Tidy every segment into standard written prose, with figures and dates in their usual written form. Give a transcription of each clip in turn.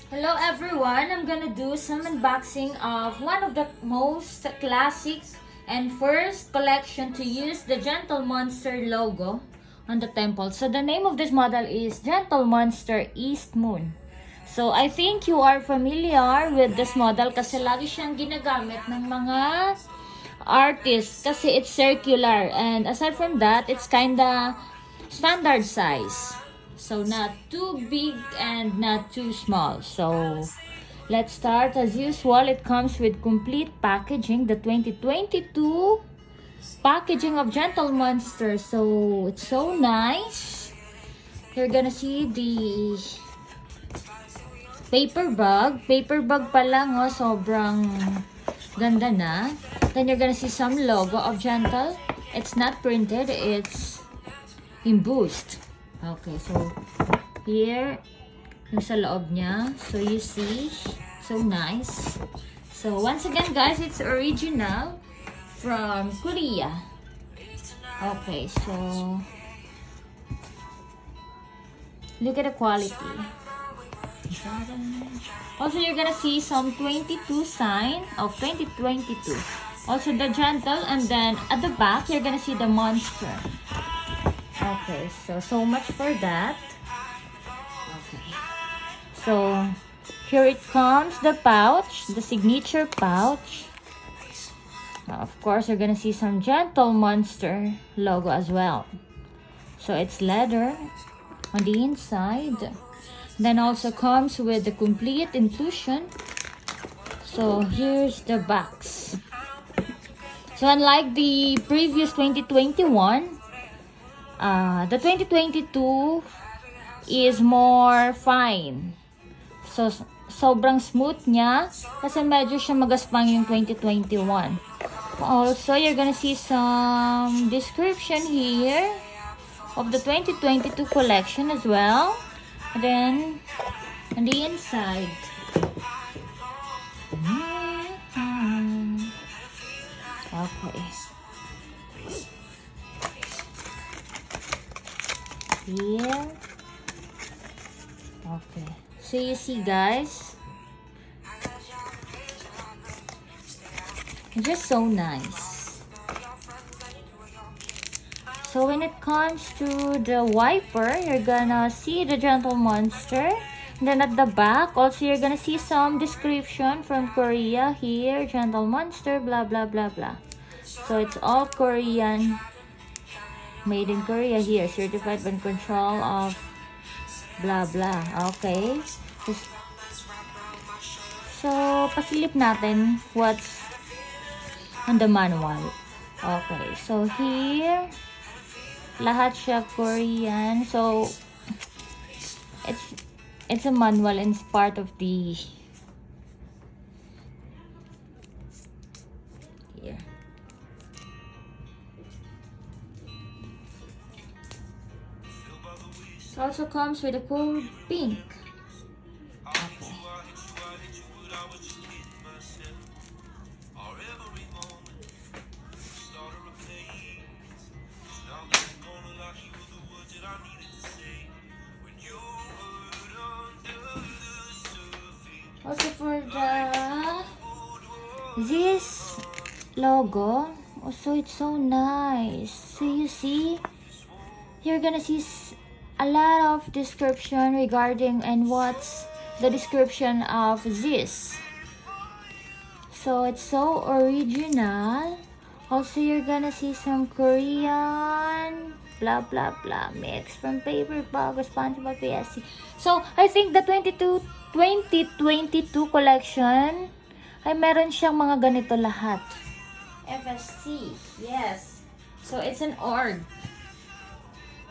Hello everyone, I'm gonna do some unboxing of one of the most classic and first collection to use the Gentle Monster logo on the temple. So the name of this model is Gentle Monster East Moon. So I think you are familiar with this model kasi lagi siyang ginagamit ng mga artists kasi it's circular, and aside from that, it's kinda standard size. So not too big and not too small. So let's start as usual. It comes with complete packaging, the 2022 packaging of Gentle Monster. So it's so nice. You're gonna see the paper bag. Paper bag pa lang, oh, sobrang ganda na. Then you're gonna see some logo of Gentle. It's not printed, it's embossed. Okay, so here yung sa loob niya. So you see, so nice. So once again guys, it's original from Korea. Okay, so look at the quality. Also, you're gonna see some 22 sign of 2022. Also the Gentle, and then at the back you're gonna see the monster. Okay, so much for that. Okay, so here it comes, the pouch, the signature pouch. Of course, you're gonna see some Gentle Monster logo as well. So it's leather on the inside. Then also comes with the complete inclusion. So here's the box. So unlike the previous 2021, the 2022 is more fine. So sobrang smooth niya kasi medyo siya magaspang yung 2021. Also, you're gonna see some description here of the 2022 collection as well. And then on the inside, okay, here, okay, so you see guys, just so nice. So when it comes to the wiper, you're gonna see the Gentle Monster. And then at the back, also you're gonna see some description from Korea here, Gentle Monster, blah blah blah blah. So it's all Korean, made in Korea here, certified by control of blah blah. Okay, so pasilip natin what's on the manual. Okay, so here lahat siya Korean. So it's a manual and it's part of the here. It also comes with a cool pink. Okay. Also for this logo, also it's so nice. So you see, you're gonna see a lot of description regarding and what's the description of this. So it's so original. Also you're gonna see some Korean blah blah blah mix from paper bag, responsible PSC. So I think the 2022 collection ay meron siyang mga ganito lahat. FSC, yes. So it's an org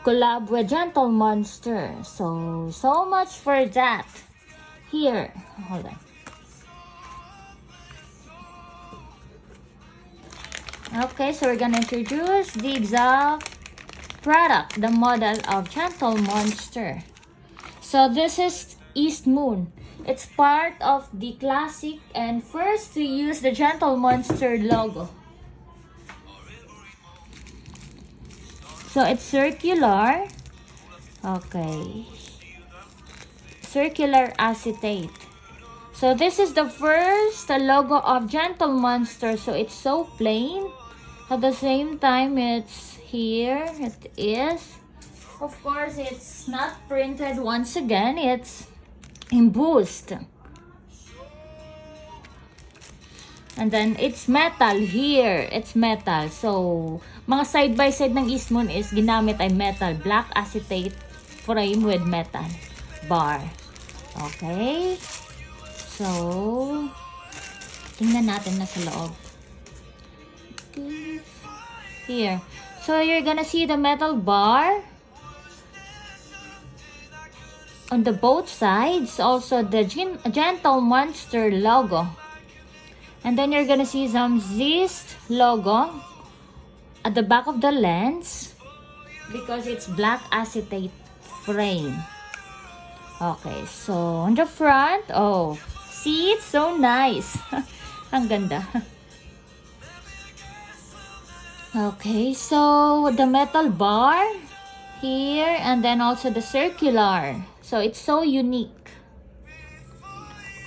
collab with Gentle Monster. So much for that. Here, hold on. Okay, so we're gonna introduce the exact product, the model of Gentle Monster. So this is East Moon. It's part of the classic and first to use the Gentle Monster logo. So it's circular. Okay. Circular acetate. So this is the first logo of Gentle Monster. So it's so plain. At the same time, it's here. It is. Of course, it's not printed once again. It's embossed. And then, it's metal here. It's metal. So, mga side by side ng Eastmoon is ginamit ay metal. Black acetate frame with metal bar. Okay. So, tingnan natin na sa loob. Okay. Here. So, you're gonna see the metal bar on the both sides. Also, the Gentle Monster logo. And then you're gonna see some Zist logo at the back of the lens because it's black acetate frame. Okay, so on the front, oh, see, it's so nice. Ang ganda. Okay, so the metal bar here and then also the circular. So it's so unique.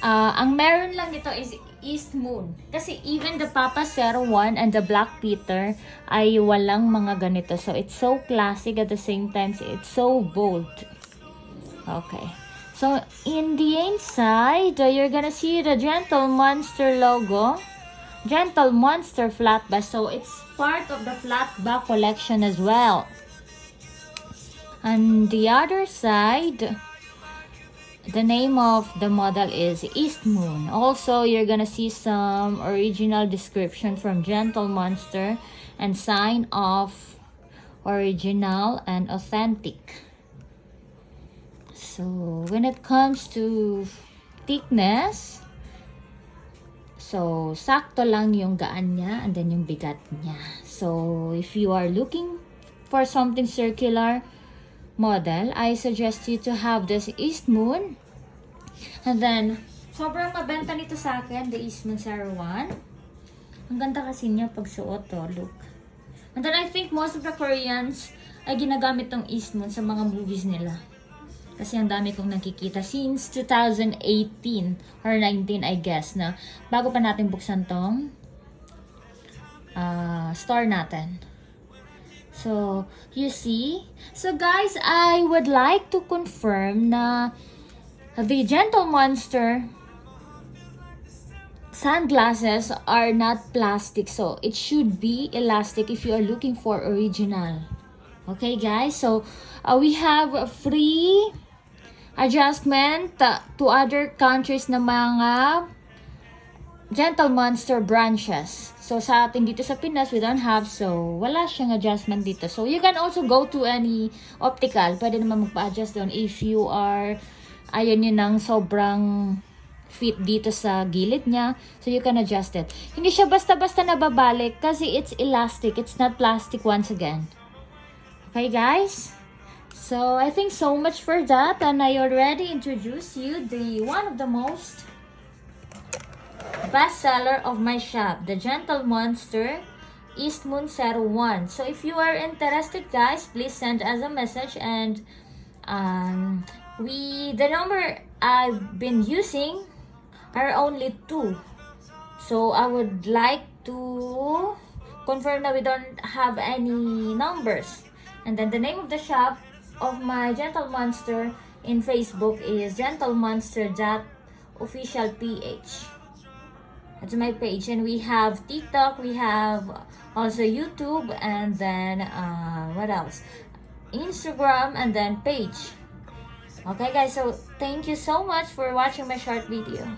Ang meron lang dito is Eastmoon. Kasi even the Papa 01 and the Black Peter ay walang mga ganito. So it's so classic at the same time. It's so bold. Okay. So in the inside, you're gonna see the Gentle Monster logo. Gentle Monster Flatba. So it's part of the Flatba collection as well. On the other side, the name of the model is Eastmoon. Also, you're gonna see some original description from Gentle Monster and sign of original and authentic. So, when it comes to thickness, so, sakto lang yung gaan niya and then yung bigat niya. So, if you are looking for something circular model, I suggest you to have this Eastmoon. And then, sobrang mabenta nito sa akin, the Eastmoon 01. Ang ganda kasi niya pag suot to, look. And then I think most of the Koreans ay ginagamit tong Eastmoon sa mga movies nila. Kasi ang dami kong nakikita since 2018 or 19 I guess na bago pa natin buksan tong store natin. So, you see? So, guys, I would like to confirm na the Gentle Monster sunglasses are not plastic. So, it should be elastic if you are looking for original. Okay, guys? So, we have a free adjustment to other countries na mga Gentle Monster branches. So, sa atin dito sa Pinas, we don't have. So, wala siyang adjustment dito. So, you can also go to any optical. Pwede naman magpa-adjust doon if you are, ayaw nyo ng sobrang fit dito sa gilid niya. So, you can adjust it. Hindi siya basta-basta nababalik kasi it's elastic. It's not plastic once again. Okay, guys? So, I think so much for that. And I already introduced you the one of the most bestseller of my shop, the Gentle Monster Eastmoon 01. So if you are interested, guys, please send us a message. And the number I've been using are only 2. So I would like to confirm that we don't have any numbers. And then the name of the shop of my Gentle Monster in Facebook is gentlemonster.officialph. That's my page. And we have TikTok, we have also YouTube, and then what else? Instagram, and then page. Okay, guys, so thank you so much for watching my short video.